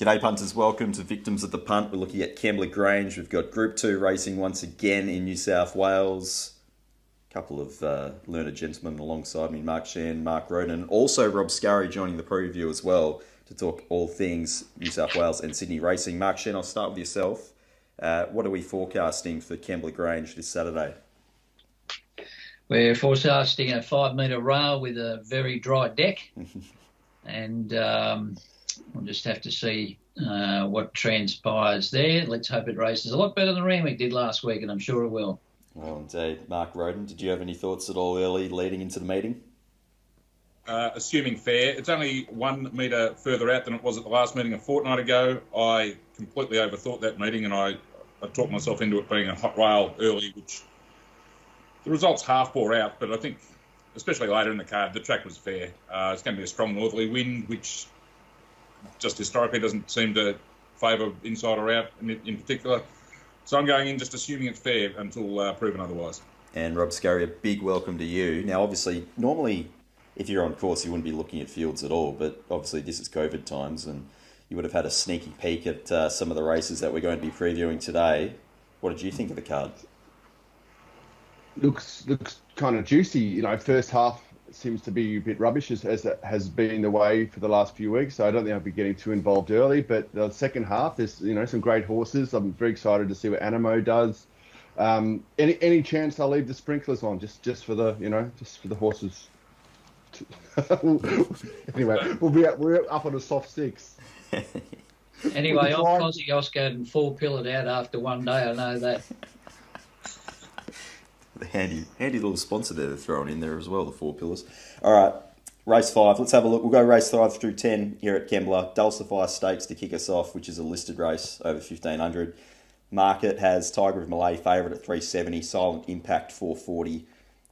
G'day punters, welcome to Victims of the Punt. We're looking at Kembla Grange. We've got Group 2 racing once again in New South Wales. A couple of learned gentlemen alongside me, Mark Shean, Mark Rhoden, and also Rob Scurry joining the preview as well to talk all things New South Wales and Sydney racing. Mark Shean, I'll start with yourself. What are we forecasting for Kembla Grange this Saturday? We're forecasting a 5 metre rail with a very dry deck. And we'll just have to see what transpires there. Let's hope it races a lot better than Randwick did last week, and I'm sure it will. Well, indeed. Mark Rhoden, did you have any thoughts at all early leading into the meeting? Assuming fair, it's only 1 metre further out than it was at the last meeting a fortnight ago. I completely overthought that meeting, and I talked myself into it being a hot rail early, which the results half bore out, but I think especially later in the card, the track was fair. It's going to be a strong northerly wind, which just historically doesn't seem to favour inside or out in particular. So I'm going in just assuming it's fair until proven otherwise. And Rob Scurry, a big welcome to you. Now, obviously, normally if you're on course, you wouldn't be looking at fields at all, but obviously this is COVID times and you would have had a sneaky peek at some of the races that we're going to be previewing today. What did you think of the card? Looks kind of juicy. You know, first half seems to be a bit rubbish, as it has been the way for the last few weeks. So I don't think I'll be getting too involved early. But the second half, there's some great horses. I'm very excited to see what Animo does. Any chance I'll leave the sprinklers on just for the horses. Anyway, we're up on a soft 6. Anyway, I'm Cosy Oscar and 4-pillared out after one day. I know that. The handy little sponsor there they're throwing in there as well, the 4 pillars. All right, race 5. Let's have a look. We'll go race 5 through 10 here at Kembla. Dulcify Stakes to kick us off, which is a listed race over 1,500. Market has Tiger of Malay favourite at 370, Silent Impact 440,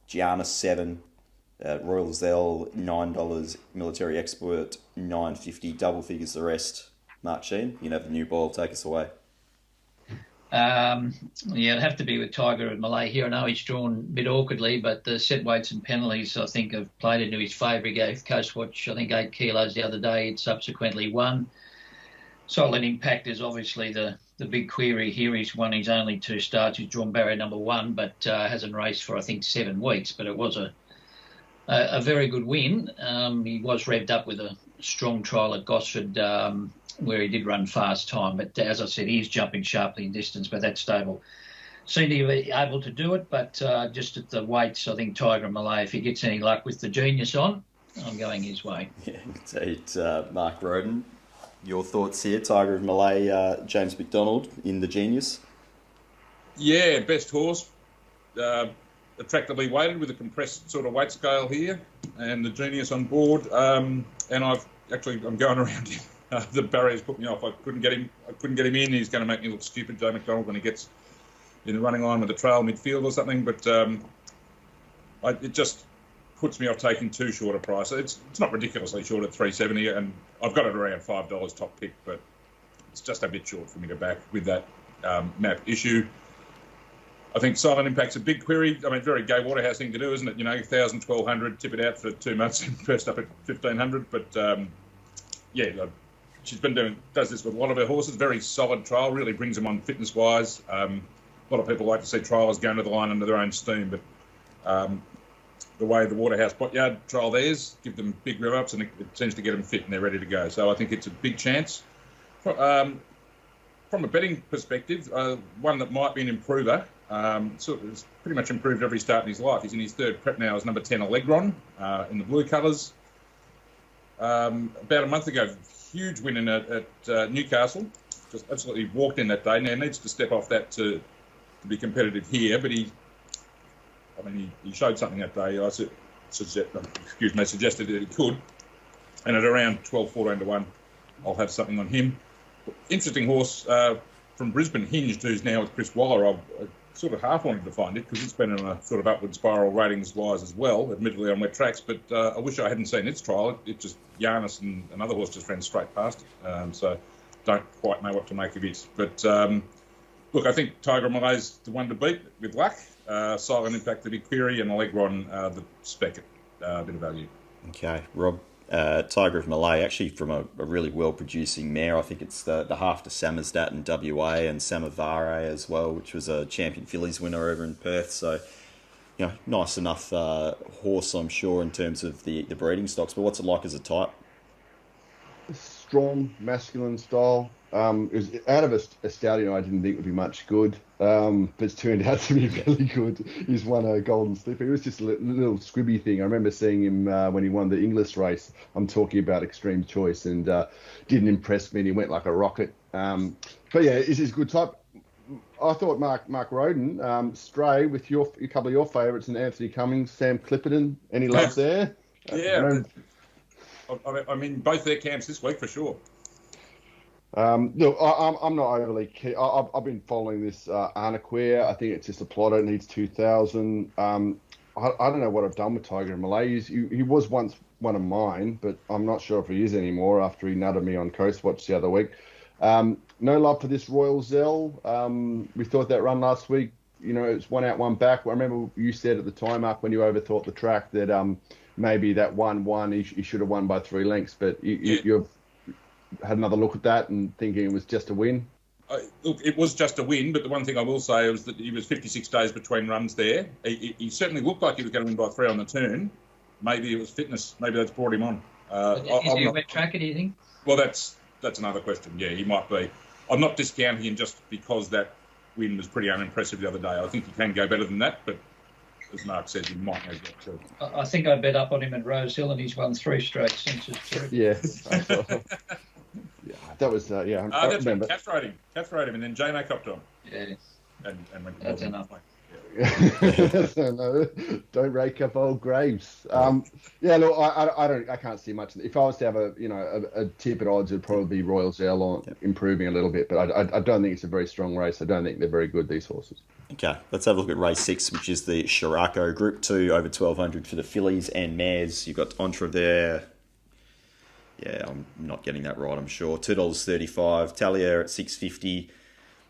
Gianna 7, Royal Zell $9, Military Expert $9.50, double figures the rest. Mark Shean, you can have the new ball. Take us away. It'd have to be with Tiger of Malay here. I know he's drawn a bit awkwardly, but the set weights and penalties, I think, have played into his favour. He gave Coastwatch, I think, 8 kilos the other day. It subsequently won. Silent Impact is obviously the big query here. He's won his only 2 starts. He's drawn barrier number 1, but hasn't raced for, I think, 7 weeks. But it was a very good win. He was revved up with a strong trial at Gosford, where he did run fast time. But as I said, he's jumping sharply in distance, but that stable seemed to be able to do it. But just at the weights, I think Tiger of Malay, if he gets any luck with the Genius on, I'm going his way. Yeah, indeed. Mark Rhoden, your thoughts here? Tiger of Malay, James McDonald in the Genius? Yeah, best horse. Attractively weighted with a compressed sort of weight scale here, and the Genius on board. And I'm going around him. The barriers put me off. I couldn't get him in. He's going to make me look stupid, Joe McDonald, when he gets in the running line with the trail midfield or something. But it just puts me off taking too short a price. It's not ridiculously short at 370, and I've got it around $5 top pick, but it's just a bit short for me to back with that map issue. I think Silent Impact's a big query. I mean, very Gay Waterhouse thing to do, isn't it? 1,000, 1,200, tip it out for 2 months and first up at 1,500. But she's does this with a lot of her horses. Very solid trial, really brings them on fitness-wise. A lot of people like to see trials going to the line under their own steam, but the way the Waterhouse Botyard trial theirs, give them big rev-ups, and it seems to get them fit and they're ready to go. So I think it's a big chance. From a betting perspective, one that might be an improver, it's pretty much improved every start in his life. He's in his 3rd prep now as number 10 Allegron in the blue colours. About a month ago, huge win at Newcastle. Just absolutely walked in that day. Now needs to step off that to be competitive here, but he showed something that day. I suggested that he could, and at around 12, 14 to 1, I'll have something on him. Interesting horse from Brisbane, Hinged, who's now with Chris Waller. I sort of half wanted to find it because it's been on a sort of upward spiral ratings-wise as well, admittedly on wet tracks, but I wish I hadn't seen its trial. It just, Giannis and another horse just ran straight past it, so don't quite know what to make of it. But look, I think Tiger Malay's the one to beat with luck. Silent Impact, the big query, and Allegron, the spec, bit of value. Okay, Rob, Tiger of Malay, actually from a really well-producing mare. I think it's the half to Samizdat in WA and Samavare as well, which was a Champion Fillies winner over in Perth. So, nice enough horse, I'm sure, in terms of the breeding stocks. But what's it like as a type? Strong, masculine style. It was out of a stallion I didn't think would be much good, but it's turned out to be really good. He's won a Golden Slipper. It was just a little squibby thing. I remember seeing him when he won the English race. I'm talking about Extreme Choice, and didn't impress me. And he went like a rocket. But yeah, he's a good type. I thought Mark Rhoden, Stray, with a couple of your favourites, and Anthony Cummings, Sam Clipperton. Any love there? Yeah. I'm in both their camps this week for sure. Look, I'm not overly keen. I've been following this Arnaquare. I think it's just a plotter. It needs 2,000. I don't know what I've done with Tiger and Malay. He was once one of mine, but I'm not sure if he is anymore after he nutted me on Coast Watch the other week. No love for this Royal Zell. We thought that run last week, it's one out, one back. I remember you said at the time, Mark, when you overthought the track that maybe that 1-1, he should have won by 3 lengths, but you've had another look at that and thinking it was just a win? Look, it was just a win, but the one thing I will say was that he was 56 days between runs there. He certainly looked like he was going to win by 3 on the turn. Maybe it was fitness. Maybe that's brought him on. Is he a wet tracker, do you think? Well, that's another question. Yeah, he might be. I'm not discounting him just because that win was pretty unimpressive the other day. I think he can go better than that, but as Mark said, he might not get to. I think I bet up on him at Rose Hill, and he's won 3 straight since his trip. Yeah. Yeah, that was, I that's remember. Kath rode him, and then J-Mo copped on. Yeah. And went That's enough. No, don't rake up old graves. Look, I can't see much. If I was to have a tip at odds, it'd probably be Royal Zell on improving a little bit, but I don't think it's a very strong race. I don't think they're very good, these horses. Okay, let's have a look at race 6, which is the Sheraco Group 2 over 1,200 for the fillies and mares. You've got Entre there. Yeah, I'm not getting that right, I'm sure. $2.35. Talia at $6.50.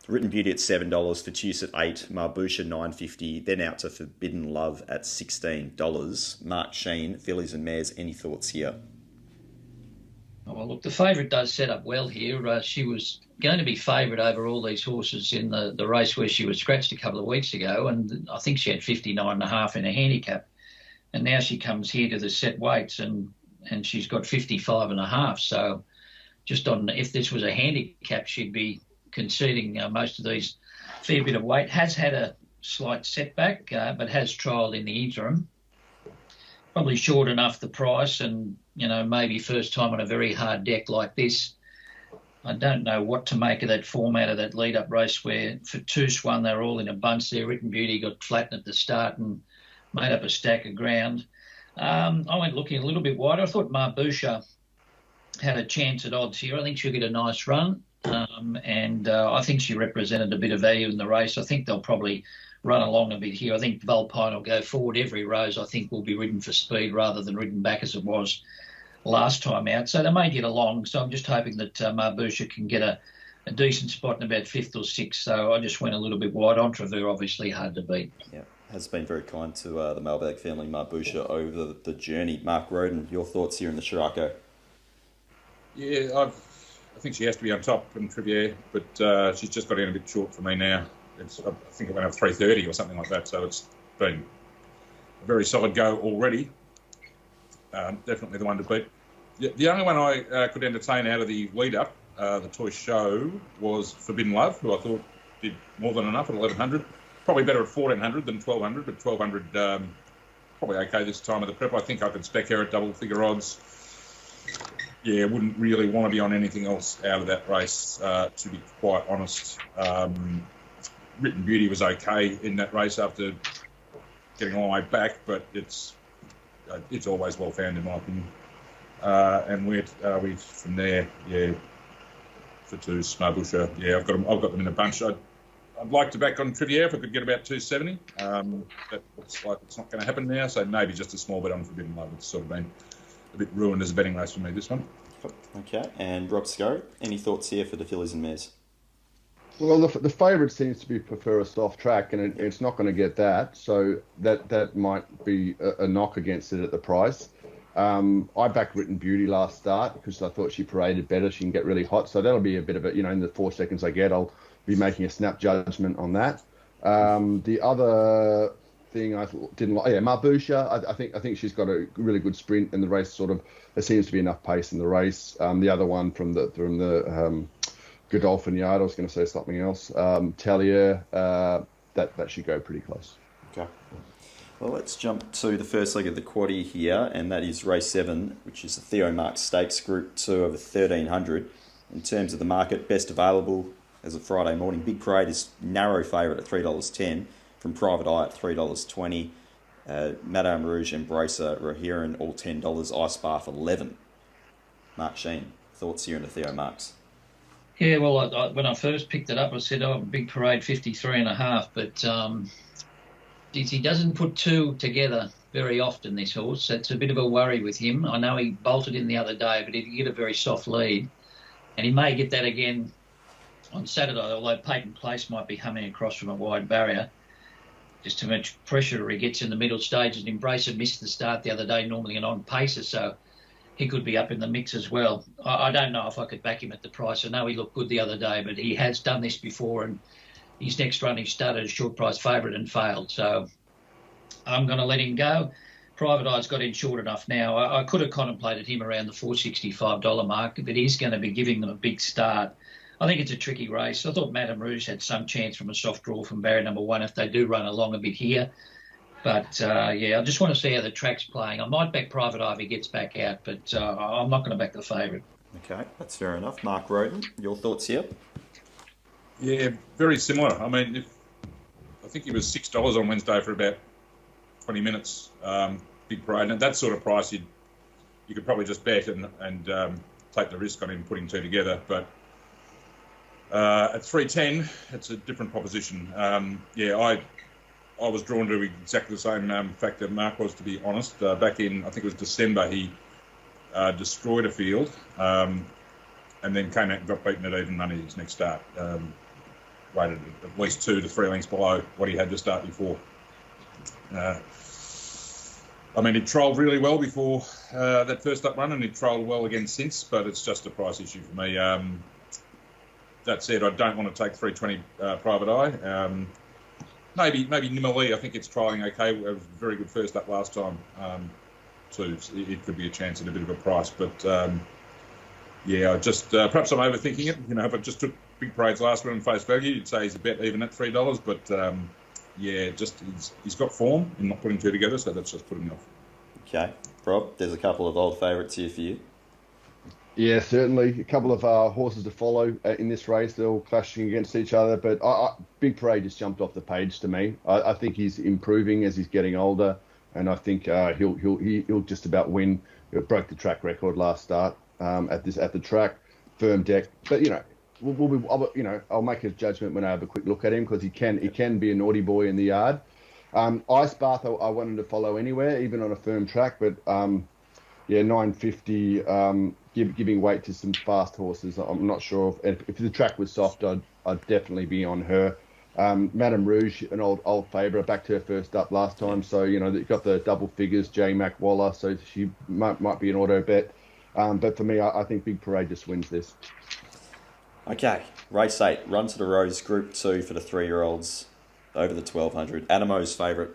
Written Beauty at $7. Fatus at $8. Marbusha $9.50. Then out to Forbidden Love at $16. Mark Shean, fillies and mares. Any thoughts here? Oh, well, look, the favourite does set up well here. She was going to be favourite over all these horses in the race where she was scratched a couple of weeks ago, and I think she had 59.5 in a handicap. And now she comes here to the set weights, and she's got 55.5. So just on, if this was a handicap, she'd be conceding most of these fair bit of weight. Has had a slight setback, but has trialled in the interim. Probably short enough the price, and maybe first time on a very hard deck like this. I don't know what to make of that format of that lead-up race where Fatus won. They were all in a bunch there. Written Beauty got flattened at the start and made up a stack of ground. I went looking a little bit wider. I thought Marbusha had a chance at odds here. I think she'll get a nice run, and I think she represented a bit of value in the race. I think they'll probably run along a bit here. I think Vulpine will go forward. Every rose, I think, will be ridden for speed rather than ridden back as it was last time out. So they may get along. So I'm just hoping that Marbusha can get a decent spot in about 5th or 6th. So I just went a little bit wide. Entrevue, obviously, hard to beat. Yeah. Has been very kind to the Mailbag family, Marbusha, over the journey. Mark Rhoden, your thoughts here in the Sheraco? Yeah, I think she has to be on top in Trivier, but she's just got in a bit short for me now. I think it went up 3:30 or something like that, so it's been a very solid go already. Definitely the one to beat. The only one I could entertain out of the lead-up, the toy show, was Forbidden Love, who I thought did more than enough at 1,100. Probably better at 1,400 than 1,200, but 1,200 probably okay this time of the prep. I think I could spec her at double-figure odds. Yeah, wouldn't really want to be on anything else out of that race, to be quite honest. Written Beauty was okay in that race after getting all the way back, but it's always well found in my opinion. And where are we from there? Yeah, Fatus, Marbusha. Yeah, I've got them in a bunch. I'd like to back on Trivier if I could get about 270. That looks like it's not going to happen now, so maybe just a small bit on Forbidden Love. It's sort of been a bit ruined as a betting race for me, this one. Okay, and Rob Scurry, any thoughts here for the fillies and mares? Well, the favourite seems to prefer a soft track, and it's not going to get that, so that might be a knock against it at the price. I backed Written Beauty last start because I thought she paraded better. She can get really hot. So that'll be a bit of a, in the 4 seconds I get, I'll be making a snap judgment on that. The other thing I didn't like, Marbusha, I think she's got a really good sprint, and the race there seems to be enough pace in the race. The other one from the Godolphin Yard, I was going to say something else. Talia, that should go pretty close. Okay. Well, let's jump to the first leg of the quaddie here, and that is race 7, which is the Theo Marks Stakes Group 2 over 1,300. In terms of the market, best available as of Friday morning, Big Parade is narrow favourite at $3.10, from Private Eye at $3.20. Madame Rouge, Embracer, Rohiran, all $10. Ice Bath, 11. Mark Shean, thoughts here into Theo Marks? Yeah, well, when I first picked it up, I said, Big Parade 53.5, but he doesn't put two together very often, this horse. That's a bit of a worry with him. I know he bolted in the other day, but he did get a very soft lead, and he may get that again on Saturday, although Peyton Place might be humming across from a wide barrier. Just too much pressure he gets in the middle stages. Embracer missed the start the other day, normally an on-pacer, so he could be up in the mix as well. I don't know if I could back him at the price. I know he looked good the other day, but he has done this before, and his next run he started as short price favourite and failed. So I'm going to let him go. Private Eye's got in short enough now. I could have contemplated him around the $465 mark, but he's going to be giving them a big start. I think it's a tricky race. I thought Madame Rouge had some chance from a soft draw from barrier number 1 if they do run along a bit here. But, I just want to see how the track's playing. I might back Private Eye if he gets back out, but I'm not going to back the favourite. Okay, that's fair enough. Mark Rhoden, your thoughts here? Yeah, very similar. I mean, I think he was $6 on Wednesday for about 20 minutes, Big Parade. And at that sort of price, you could probably just bet and take the risk on him putting two together. But at 310, it's a different proposition. I was drawn to exactly the same fact that Mark was, to be honest. Back in, I think it was December, he destroyed a field and then came out and got beaten at even money his next start. Rated at least 2 to 3 lengths below what he had to start before. I mean, he trolled really well before that first up run, and he trolled well again since, but it's just a price issue for me. That said, I don't want to take 320 Private Eye. Maybe Nimali, I think it's trialling okay. It was a very good first up last time, too. So it could be a chance at a bit of a price. But, I just perhaps I'm overthinking it. If I just took Big Parade's last one on face value, you'd say he's a bet even at $3. But, he's got form in not putting two together, so that's just putting me off. Okay. Rob, there's a couple of old favourites here for you. Yeah, certainly. A couple of horses to follow in this race. They're all clashing against each other. But Big Parade just jumped off the page to me. I think he's improving as he's getting older, and I think he'll just about win. He broke the track record last start at the track, firm deck. But I'll make a judgment when I have a quick look at him, because he can be a naughty boy in the yard. Ice Bath I wanted to follow anywhere, even on a firm track, but 950. Giving weight to some fast horses. I'm not sure if the track was soft, I'd definitely be on her. Madame Rouge, an old favourite, backed her first up last time, so they've got the double figures. J Mac Waller, so she might be an auto bet. But for me, I think Big Parade just wins this. Okay, race 8, Run to the Rose, Group 2 for the 3-year-olds over the 1200. Anamo's favourite.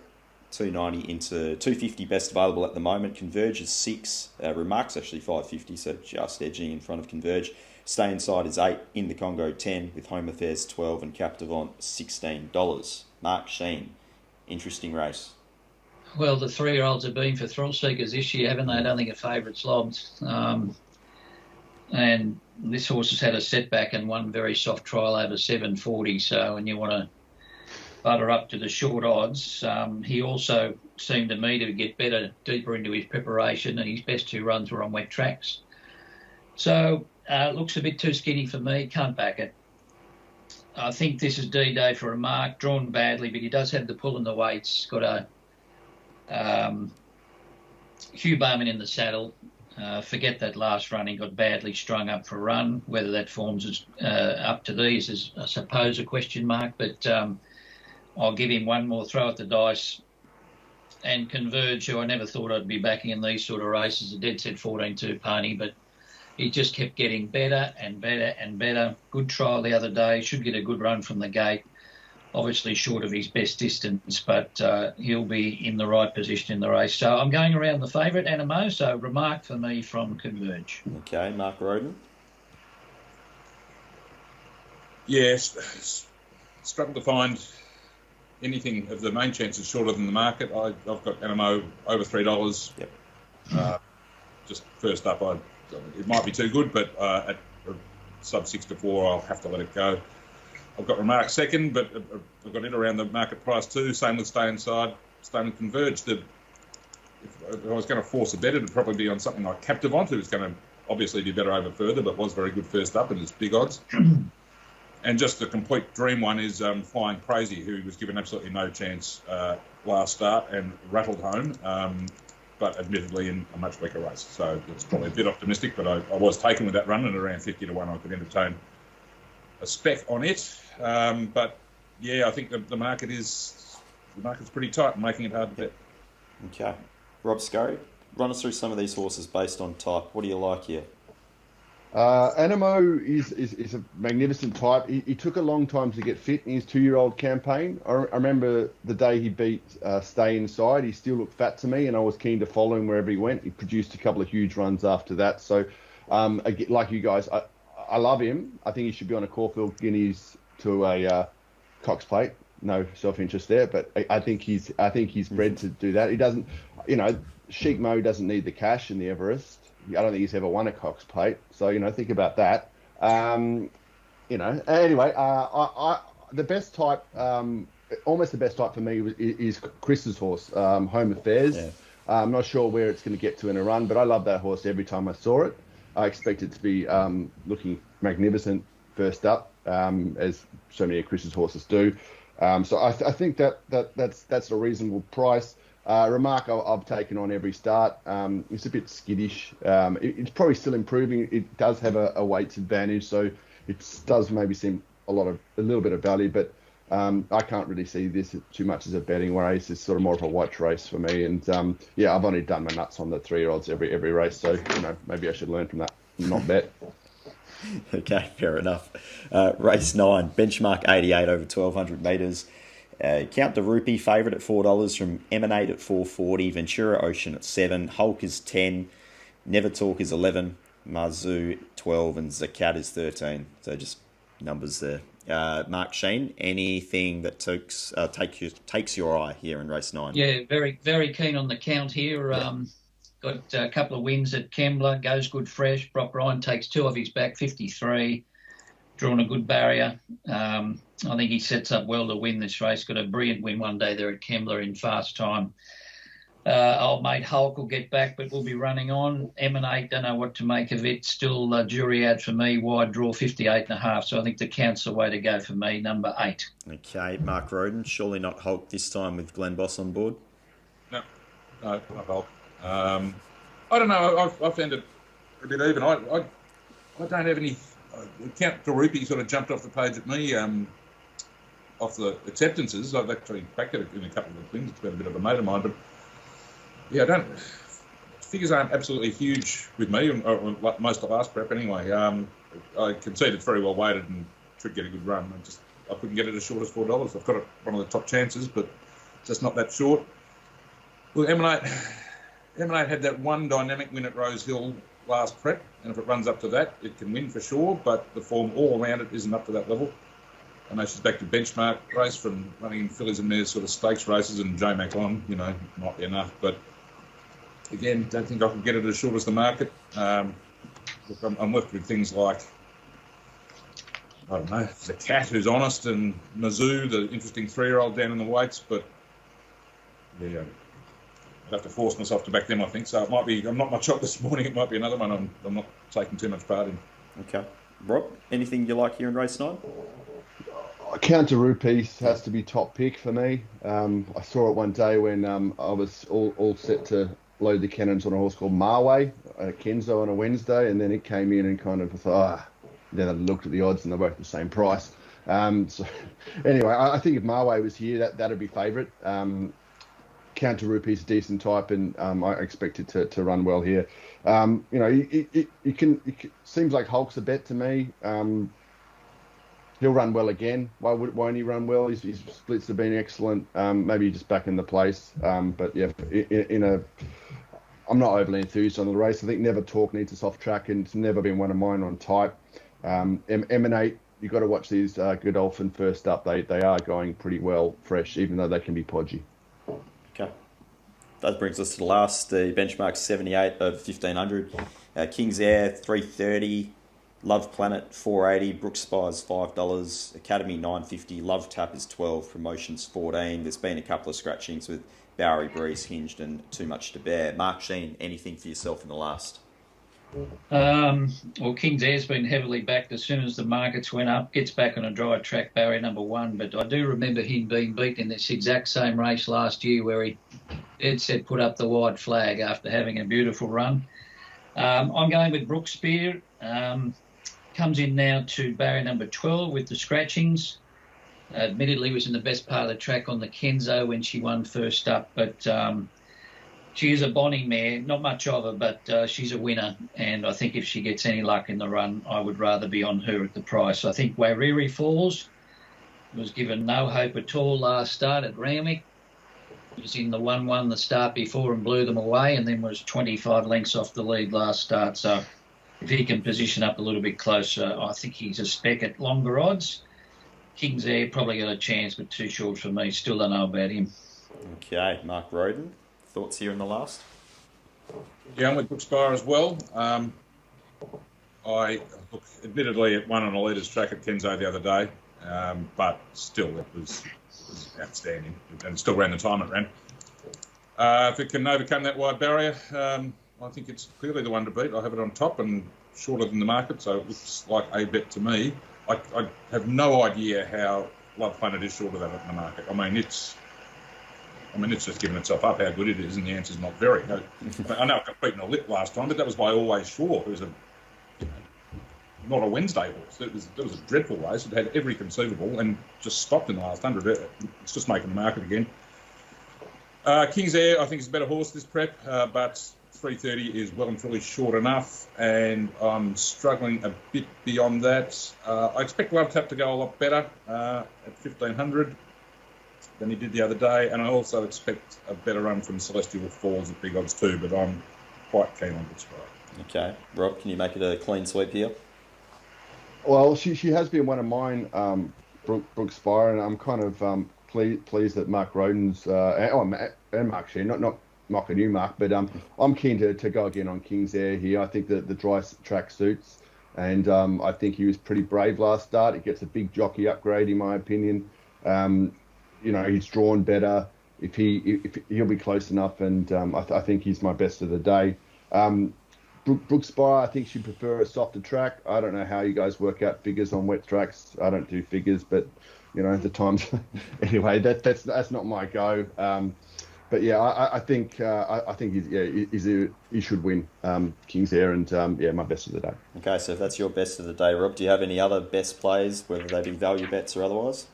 290 into 250 best available at the moment. Converge is 6. Remarks actually 550, so just edging in front of Converge. Stay Inside is 8. In the Congo 10, with Home Affairs 12 and Captivant $16. Mark Shean, interesting race. Well, the 3-year-olds have been for thrill seekers this year, haven't they? I don't think a favourite's lobbed. And this horse has had a setback and one very soft trial over 740. So when you want to butter up to the short odds, he also seemed to me to get deeper into his preparation, and his best 2 runs were on wet tracks. So looks a bit too skinny for me. Can't back it. I think this is D-Day for Remark. Drawn badly, but he does have the pull in the weights. Got a Hugh Barman in the saddle. Forget that last run. He got badly strung up for a run. Whether that forms is up to these is, I suppose, a question mark. But I'll give him one more throw at the dice and Converge, who I never thought I'd be backing in these sort of races, a dead set 14-2 pony, but he just kept getting better and better and better. Good trial the other day, should get a good run from the gate. Obviously short of his best distance, but he'll be in the right position in the race. So I'm going around the favourite, Animo, so remark for me from Converge. Okay, Mark Rhoden. Yes, struggled to find anything of the main chances shorter than the market. I've got Animo over $3. Yep. Just first up, it might be too good, but at sub 6 to 4, I'll have to let it go. I've got Remark second, but I've got it around the market price too. Same with Stay Inside, Stay with Converge. If I was going to force a bet, it would probably be on something like Captivant, who's going to obviously be better over further, but was very good first up and it's big odds. And just the complete dream one is Flying Crazy, who was given absolutely no chance last start and rattled home, but admittedly in a much weaker race. So it's probably a bit optimistic, but I was taken with that run, and around 50 to 1 I could entertain a spec on it. But yeah, I think the market's pretty tight and making it hard to bet. Okay. Rob Scurry, run us through some of these horses based on type. What do you like here? Animo is a magnificent type. He took a long time to get fit in his 2-year-old campaign. I remember the day he beat Stay Inside. He still looked fat to me, and I was keen to follow him wherever he went. He produced a couple of huge runs after that. So, like you guys, I love him. I think he should be on a Caulfield Guineas to a Cox Plate. No self-interest there, but I think he's bred to do that. He doesn't, Sheik Mo doesn't need the cash in the Everest. I don't think he's ever won a Cox Plate, so think about that. Anyway, the best type, almost the best type for me is Chris's horse, Home Affairs. Yeah. I'm not sure where it's going to get to in a run, but I love that horse every time I saw it. I expect it to be looking magnificent first up, as so many of Chris's horses do. So I think that's a reasonable price. Remark I've taken on every start. It's a bit skittish. It's probably still improving. It does have a weights advantage, so it does maybe seem a little bit of value, but I can't really see this too much as a betting race. It's sort of more of a watch race for me. And I've only done my nuts on the 3-year-olds every race, so maybe I should learn from that and not bet. Okay, fair enough. Race 9, benchmark 88 over 1,200 metres. Count the Rupee, favourite at $4 from Emanate at $4.40, Ventura Ocean at $7, Hulk is $10, Never Talk is $11, Marzu $12, and Zakat is $13. So just numbers there. Mark Shean, anything that takes your eye here in race 9? Yeah, very, very keen on the count here. Yeah. Got a couple of wins at Kembla, goes good fresh. Brock Ryan takes 2 of his back, 53. Drawn a good barrier. I think he sets up well to win this race. Got a brilliant win one day there at Kembla in fast time. Old mate Hulk will get back, but we'll be running on. Emanate, don't know what to make of it. Still jury out for me. Wide draw, 58.5. So I think the count's the way to go for me, number 8. Okay, Mark Rhoden, surely not Hulk this time with Glenn Boss on board? No, not Hulk. I don't know. I found it a bit even. I don't have any. Count Rupee sort of jumped off the page at me off the acceptances. I've actually backed it in a couple of things. It's been a bit of a mate of mine, but yeah, figures aren't absolutely huge with me, or like most of last prep anyway. I concede it's very well weighted and should get a good run. I couldn't get it as short as $4. I've got it one of the top chances, but just not that short. Well, Emanate had that one dynamic win at Rose Hill last prep, and if it runs up to that, it can win for sure, but the form all around it isn't up to that level. I know she's back to benchmark race from running in fillies and mares sort of stakes races, and J Mac on, might be enough, but again, don't think I can get it as short as the market. Look, I'm left with things like, I don't know, the Cat, who's honest, and Mizzou, the interesting 3-year-old down in the weights, but yeah, I'd have to force myself to back them, I think. So it might be, I'm not much up this morning, it might be another one I'm not taking too much part in. Okay. Rob, anything you like here in race 9? Counter Rupee has to be top pick for me. I saw it one day when I was all set to load the cannons on a horse called Marway, Kenzo on a Wednesday, and then it came in and kind of thought, then I looked at the odds and they're both the same price. So anyway, I think if Marway was here, that'd be favourite. Counter Rupee's a decent type, and I expect it to run well here. You seems like Hulk's a bet to me. He'll run well again. Won't he run well? His splits have been excellent. Maybe just back in the place. But yeah, I'm not overly enthused on the race. I think Never Talk needs a soft track, and it's never been one of mine on type. Emanate, you've got to watch these Godolphin first up. They are going pretty well fresh, even though they can be podgy. Okay. That brings us to the last, the benchmark 78 of 1500. King's Air 330, Love Planet 480, Brooks Spies $5, Academy 950, Love Tap is 12, Promotions 14. There's been a couple of scratchings with Bowery Breeze, Hinged, and Too Much to Bear. Mark Shean, anything for yourself in the last? Well, King's Air's been heavily backed as soon as the markets went up. Gets back on a dry track, barrier number 1. But I do remember him being beaten in this exact same race last year where he dead set put up the wide flag after having a beautiful run. I'm going with Brooks Spear. Comes in now to barrier number 12 with the scratchings. Admittedly, was in the best part of the track on the Kenzo when she won first up, but she is a bonny mare. Not much of her, but she's a winner, and I think if she gets any luck in the run, I would rather be on her at the price. I think Wariri Falls was given no hope at all last start at Randwick. Was in the 1-1 the start before and blew them away, and then was 25 lengths off the lead last start. So if he can position up a little bit closer, I think he's a spec at longer odds. King's Air probably got a chance, but too short for me. Still don't know about him. Okay, Mark Rhoden, thoughts here in the last? Yeah, I'm with Brookspire as well. Admittedly, it won on a leader's track at Kenzo the other day, but still, it was outstanding, and still ran the time it ran. If it can overcome that wide barrier, I think it's clearly the one to beat. I have it on top and shorter than the market, so it looks like a bet to me. I have no idea how Love Planet is shorter than it in the market. I mean, it's just given itself up how good it is, and the answer's not very. I know it got beaten a lip last time, but that was by Always Sure, who was not a Wednesday horse. It was a dreadful race. It had every conceivable and just stopped in the last 100. It's just making the market again. King's Air, I think, is a better horse this prep, but 330 is well and truly short enough, and I'm struggling a bit beyond that. I expect Love Tap to go a lot better at 1500 than he did the other day, and I also expect a better run from Celestial Falls at big odds too, but I'm quite keen on Brookspire. Okay. Rob, can you make it a clean sweep here? Well, she has been one of mine, Brookspire, and I'm kind of pleased that Mark Rhoden's and Mark Shean, not mocking you, Mark, but I'm keen to go again on King's Air here. I think that the dry track suits, and I think he was pretty brave last start. He gets a big jockey upgrade, in my opinion. He's drawn better. If he'll be close enough, and I think he's my best of the day. Brookspire, I think she'd prefer a softer track. I don't know how you guys work out figures on wet tracks. I don't do figures, but the times. Anyway, that's not my go. But yeah, I think he should win King's Air, and my best of the day. Okay, so if that's your best of the day, Rob, do you have any other best plays, whether they be value bets or otherwise?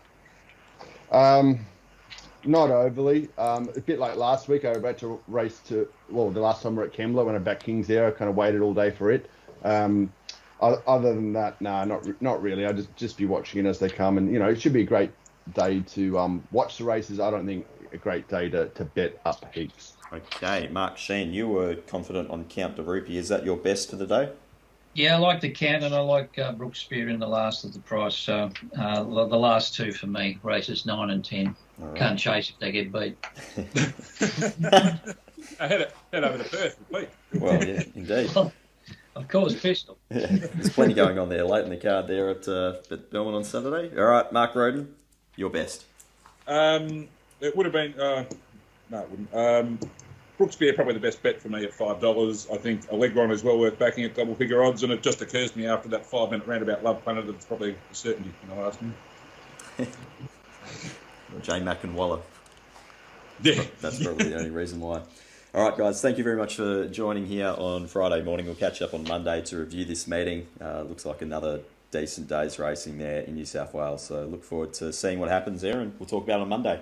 Not overly. A bit like last week, I was about to race the last time we were at Kembla when I backed King's Air. I kind of waited all day for it. Other than that, not really. I just be watching it as they come, and it should be a great day to watch the races. I don't think a great day to bet up heaps. Okay, Mark Shean, you were confident on Count de Rupee. Is that your best of the day? Yeah, I like the Count, and I like Brooks Spear in the last of the price. So the last two for me, races 9 and 10. Right. Can't chase if they get beat. I head over to Perth with Pete. Well, yeah, indeed. Well, of course, pistol. Yeah, there's plenty going on there late in the card there at Belmont on Saturday. All right, Mark Rhoden, your best. It would have been... no, it wouldn't. Brooks Beer probably the best bet for me at $5. I think Allegron is well worth backing at double figure odds, and it just occurs to me after that 5-minute roundabout Love Planet that it's probably a certainty in the last minute. J Mac and Waller. Yeah. That's probably the only reason why. All right, guys, thank you very much for joining here on Friday morning. We'll catch up on Monday to review this meeting. Looks like another decent day's racing there in New South Wales. So look forward to seeing what happens there, and we'll talk about it on Monday.